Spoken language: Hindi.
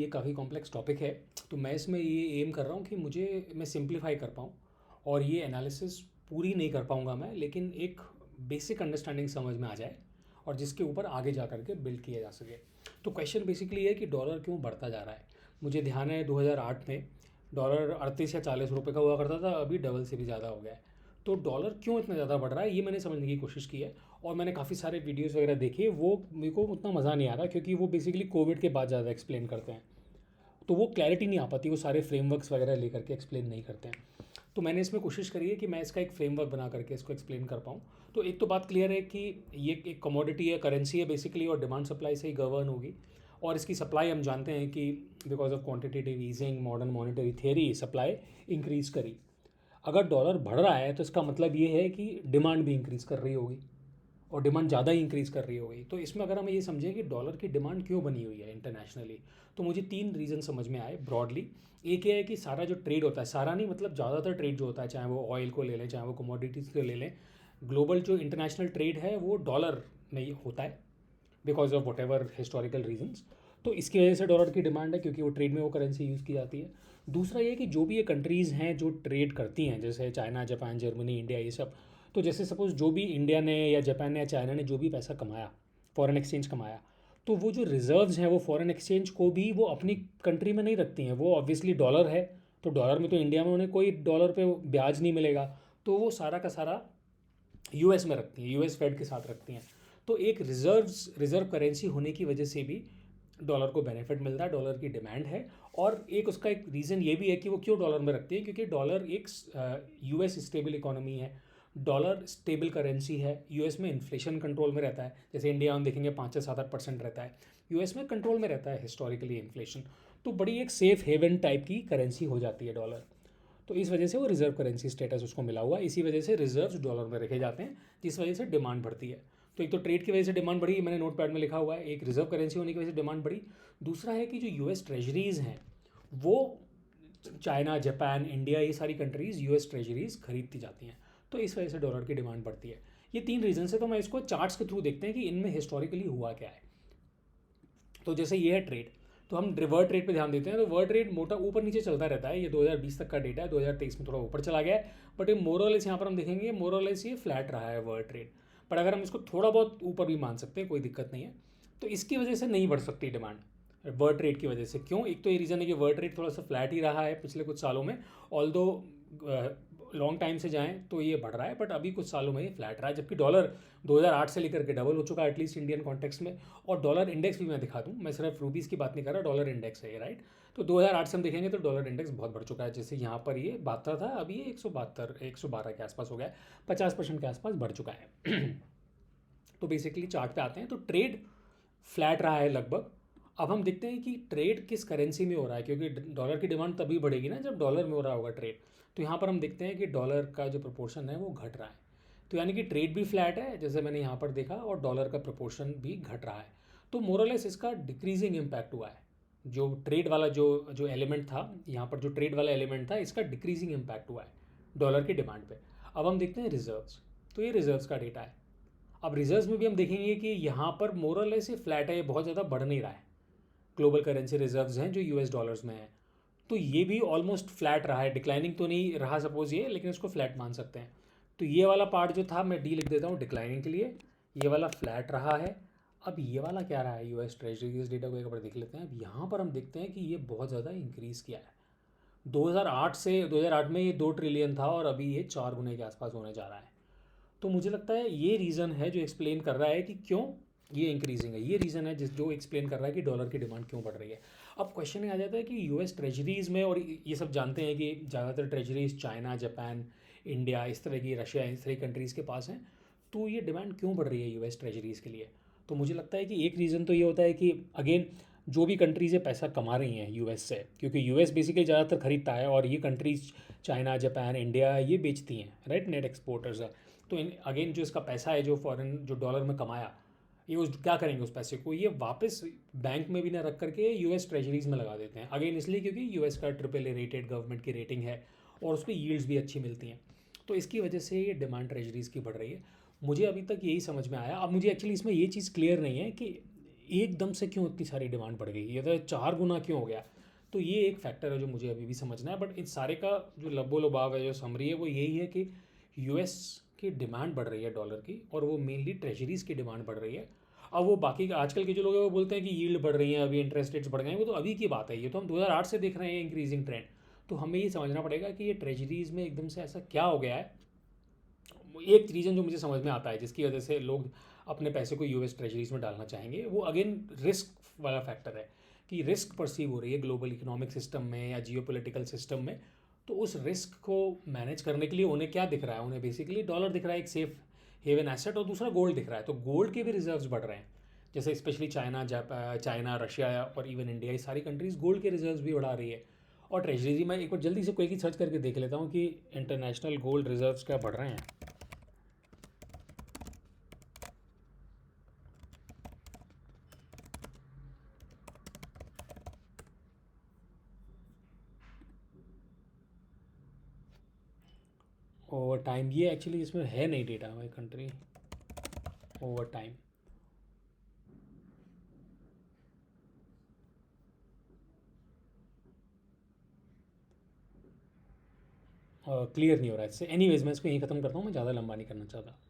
ये काफ़ी कॉम्प्लेक्स टॉपिक है, तो मैं इसमें ये एम कर रहा हूँ कि मैं सिंप्लीफाई कर पाऊँ और ये एनालिसिस पूरी नहीं कर पाऊँगा मैं, लेकिन एक बेसिक अंडरस्टैंडिंग समझ में आ जाए और जिसके ऊपर आगे जा कर के बिल्ड किया जा सके। तो क्वेश्चन बेसिकली है कि डॉलर क्यों बढ़ता जा रहा है। मुझे ध्यान है 2008 में डॉलर 38 या 40 रुपये का हुआ करता था, अभी डबल से भी ज़्यादा हो गया है। तो डॉलर क्यों इतना ज़्यादा बढ़ रहा है ये मैंने समझने की कोशिश की है, और मैंने काफ़ी सारे वीडियोस वगैरह देखे। वो मेरे को उतना मज़ा नहीं आ रहा क्योंकि वो बेसिकली कोविड के बाद ज़्यादा एक्सप्लेन करते हैं, तो वो क्लैरिटी नहीं आ पाती, वो सारे फ्रेमवर्क्स वगैरह लेकर के एक्सप्लेन नहीं करते हैं। तो मैंने इसमें कोशिश करी है कि मैं इसका एक फ्रेमवर्क बना करके इसको एक्सप्लेन कर पाऊँ। तो एक तो बात क्लियर है कि ये एक कमोडिटी है, करेंसी है बेसिकली, और डिमांड सप्लाई से ही गवर्न होगी। और इसकी सप्लाई हम जानते हैं कि because of quantitative easing, modern monetary theory, supply increase करी। अगर डॉलर बढ़ रहा है तो इसका मतलब ये है कि डिमांड भी इंक्रीज़ कर रही होगी, और डिमांड ज़्यादा ही इंक्रीज़ कर रही होगी। तो इसमें अगर हम ये समझें कि डॉलर की डिमांड क्यों बनी हुई है इंटरनेशनली, तो मुझे 3 रीज़न समझ में आए ब्रॉडली। एक ये है कि सारा जो ट्रेड होता है, सारा नहीं मतलब ज़्यादातर ट्रेड जो होता है, चाहे वो ऑयल को ले लें, चाहे वो कमोडिटीज़ को ले लें, ग्लोबल जो इंटरनेशनल ट्रेड है वो डॉलर में ही होता है, because of whatever historical reasons. तो इसकी वजह से डॉलर की डिमांड है, क्योंकि वो ट्रेड में वो करेंसी यूज़ की जाती है। दूसरा ये कि जो भी ये कंट्रीज़ हैं जो ट्रेड करती हैं, जैसे चाइना, जापान, जर्मनी, इंडिया, ये सब, तो जैसे सपोज़ जो भी इंडिया ने या जापान ने या चाइना ने जो भी पैसा कमाया, फॉरेन एक्सचेंज कमाया, तो वो जो रिजर्व्स हैं वो फॉरेन एक्सचेंज को भी वो अपनी कंट्री में नहीं रखती हैं। वो ऑब्वियसली डॉलर है, तो डॉलर में तो इंडिया में उन्हें कोई डॉलर पे ब्याज नहीं मिलेगा, तो वो सारा का सारा यूएस में रखती हैं, यूएस फेड के साथ रखती हैं। तो एक रिजर्व करेंसी होने की वजह से भी डॉलर को बेनिफिट मिलता है, डॉलर की डिमांड है। और एक उसका एक रीज़न ये भी है कि वो क्यों डॉलर में रखती है, क्योंकि डॉलर एक यूएस स्टेबल इकोनॉमी है, डॉलर स्टेबल करेंसी है, यूएस में इन्फ्लेशन कंट्रोल में रहता है। जैसे इंडिया हम देखेंगे 5 से 7-8% रहता है, यूएस में कंट्रोल में रहता है हिस्टोरिकली इन्फ्लेशन। तो बड़ी एक सेफ हेवन टाइप की करेंसी हो जाती है डॉलर। तो इस वजह से वो रिजर्व करेंसी स्टेटस उसको मिला हुआ है, इसी वजह से रिजर्व्स डॉलर में रखे जाते हैं, जिस वजह से डिमांड बढ़ती है। तो एक तो ट्रेड की वजह से डिमांड बढ़ी, मैंने नोट पैड में लिखा हुआ है, एक रिजर्व करेंसी होने की वजह से डिमांड बढ़ी। दूसरा है कि जो यूएस ट्रेजरीज़ हैं वो चाइना, जापान, इंडिया, ये सारी कंट्रीज़ यूएस ट्रेजरीज़ खरीदती जाती हैं, तो इस वजह से डॉलर की डिमांड बढ़ती है। ये 3 रीजन है। तो मैं इसको चार्ट्स के थ्रू देखते हैं कि इनमें हिस्टोरिकली हुआ क्या है। तो जैसे ये है ट्रेड, तो हम वर्ल्ड ट्रेड पे ध्यान देते हैं, तो वर्ल्ड ट्रेड मोटा ऊपर नीचे चलता रहता है। ये 2020 तक का डेटा है, 2023 में थोड़ा ऊपर चला गया है, बट ये मोरलेस यहाँ पर हम देखेंगे, मोरलेस ये फ्लैट रहा है वर्ल्ड ट्रेड। बट अगर हम इसको थोड़ा बहुत ऊपर भी मान सकते हैं, कोई दिक्कत नहीं है। तो इसकी वजह से नहीं बढ़ सकती डिमांड वर्ल्ड ट्रेड की वजह से। क्यों? एक तो ये रीज़न है कि वर्ल्ड ट्रेड थोड़ा सा फ्लैट ही रहा है पिछले कुछ सालों में, ऑल दो लॉन्ग टाइम से जाएं तो ये बढ़ रहा है, बट अभी कुछ सालों में ये फ्लैट रहा है। जबकि डॉलर 2008 से लेकर के डबल हो चुका है, एटलीस्ट इंडियन कॉन्टेक्स्ट में। और डॉलर इंडेक्स भी मैं दिखा दूँ, मैं सिर्फ रूपीज़ की बात नहीं कर रहा, डॉलर इंडेक्स है ये, राइट। तो 2008 से हम देखेंगे तो डॉलर इंडेक्स बहुत बढ़ चुका है। जैसे यहाँ पर ये 72 था, अभी ये 112 के आसपास हो गया है, 50% के आसपास बढ़ चुका है। तो बेसिकली चार्ट पे आते हैं, तो ट्रेड फ्लैट रहा है लगभग। अब हम देखते हैं कि ट्रेड किस करेंसी में हो रहा है, क्योंकि डॉलर की डिमांड तभी बढ़ेगी ना जब डॉलर में हो रहा होगा ट्रेड। तो यहाँ पर हम देखते हैं कि डॉलर का जो प्रोपोर्शन है वो घट रहा है। तो यानी कि ट्रेड भी फ्लैट है जैसे मैंने यहाँ पर देखा, और डॉलर का प्रोपोर्शन भी घट रहा है। तो मोरलेस इसका डिक्रीजिंग इम्पैक्ट हुआ है। जो ट्रेड वाला जो जो एलिमेंट था, यहाँ पर जो ट्रेड वाला एलिमेंट था, इसका डिक्रीजिंग इम्पैक्ट हुआ है डॉलर की डिमांड पे। अब हम देखते हैं रिजर्व्स, तो ये रिजर्व्स का डेटा है। अब रिजर्व्स में भी हम देखेंगे कि यहाँ पर मोरलेस ये फ्लैट है, ये बहुत ज़्यादा बढ़ नहीं रहा है। ग्लोबल करेंसी रिजर्व्स हैं जो यूएस डॉलर्स में है, तो ये भी ऑलमोस्ट फ्लैट रहा है, डिक्लाइनिंग तो नहीं रहा सपोज ये, लेकिन इसको फ्लैट मान सकते हैं। तो ये वाला पार्ट जो था मैं डी लिख देता हूँ डिक्लाइनिंग के लिए, ये वाला फ्लैट रहा है। अब ये वाला क्या रहा है, यूएस ट्रेजरी के डेटा को एक बार देख लेते हैं। अब यहाँ पर हम देखते हैं कि ये बहुत ज़्यादा इंक्रीज़ किया है। 2008 में ये 2 ट्रिलियन था, और अभी ये 4 गुने के आसपास होने जा रहा है। तो मुझे लगता है ये रीज़न है जो एक्सप्लेन कर रहा है कि क्यों ये इंक्रीजिंग है। ये रीज़न है जो एक्सप्लेन कर रहा है कि डॉलर की डिमांड क्यों बढ़ रही है। अब क्वेश्चन ये आ जाता है कि यूएस ट्रेजरीज़ में, और ये सब जानते हैं कि ज़्यादातर ट्रेजरीज चाइना, जापान, इंडिया, इस तरह की, रशिया, इस तरह की कंट्रीज़ के पास हैं, तो ये डिमांड क्यों बढ़ रही है यूएस ट्रेजरीज़ के लिए। तो मुझे लगता है कि एक रीज़न तो ये होता है कि अगेन जो भी कंट्रीज़ ये पैसा कमा रही हैं यूएस से, क्योंकि यूएस बेसिकली ज़्यादातर खरीदता है, और ये कंट्रीज़ चाइना, जापान, इंडिया, ये बेचती हैं, राइट, नेट एक्सपोर्टर्स है। तो अगेन जो इसका पैसा है जो फॉरेन जो डॉलर में कमाया, ये उस क्या करेंगे उस पैसे को, ये वापस बैंक में भी ना रख करके यूएस ट्रेजरीज में लगा देते हैं। अगेन इसलिए क्योंकि यूएस का AAA रेटेड गवर्नमेंट की रेटिंग है, और उस पर यील्ड्स भी अच्छी मिलती हैं। तो इसकी वजह से ये डिमांड ट्रेजरीज की बढ़ रही है। मुझे अभी तक यही समझ में आया। अब मुझे एक्चुअली इसमें ये चीज़ क्लियर नहीं है कि एकदम से क्यों इतनी सारी डिमांड बढ़ गई, ये तो 4 गुना क्यों हो गया। तो ये एक फैक्टर है जो मुझे अभी भी समझना है। बट इस सारे का जो लबो लुभाव है, जो समरी है, वो यही है कि यूएस की डिमांड बढ़ रही है डॉलर की, और वो मेनली ट्रेजरीज़ की डिमांड बढ़ रही है। अब वो बाकी का आजकल के जो लोग हैं वो बोलते हैं कि यील्ड बढ़ रही है, अभी इंटरेस्ट रेट्स बढ़ गए हैं, वो तो अभी की बात है, ये तो हम 2008 से देख रहे हैं इंक्रीजिंग ट्रेंड। तो हमें ये समझना पड़ेगा कि ये ट्रेजरीज़ में एकदम से ऐसा क्या हो गया है। एक रीज़न जो मुझे समझ में आता है जिसकी वजह से लोग अपने पैसे को यूएस ट्रेजरीज में डालना चाहेंगे, वो अगेन रिस्क वाला फैक्टर है कि रिस्क परसीव हो रही है ग्लोबल इकोनॉमिक सिस्टम में या जियोपॉलिटिकल सिस्टम में। तो उस रिस्क को मैनेज करने के लिए उन्हें क्या दिख रहा है, उन्हें बेसिकली डॉलर दिख रहा है एक सेफ हेवन एसेट, और दूसरा गोल्ड दिख रहा है। तो गोल्ड के भी रिजर्व्स बढ़ रहे हैं, जैसे स्पेशली चाइना, रशिया और इवन इंडिया, ये सारी कंट्रीज़ गोल्ड के रिजर्व्स भी बढ़ा रही है। और ट्रेजरी में एक बार जल्दी से कोई की सर्च करके देख लेता हूँ कि इंटरनेशनल गोल्ड रिजर्व्स क्या बढ़ रहे हैं। ओवर टाइम, ये एक्चुअली इसमें है नहीं डेटा हमारी कंट्री ओवर टाइम। क्लियर नहीं हो रहा है इससे। एनीवेज मैं इसको यहीं ख़त्म करता हूँ, मैं ज़्यादा लंबा नहीं करना चाहता।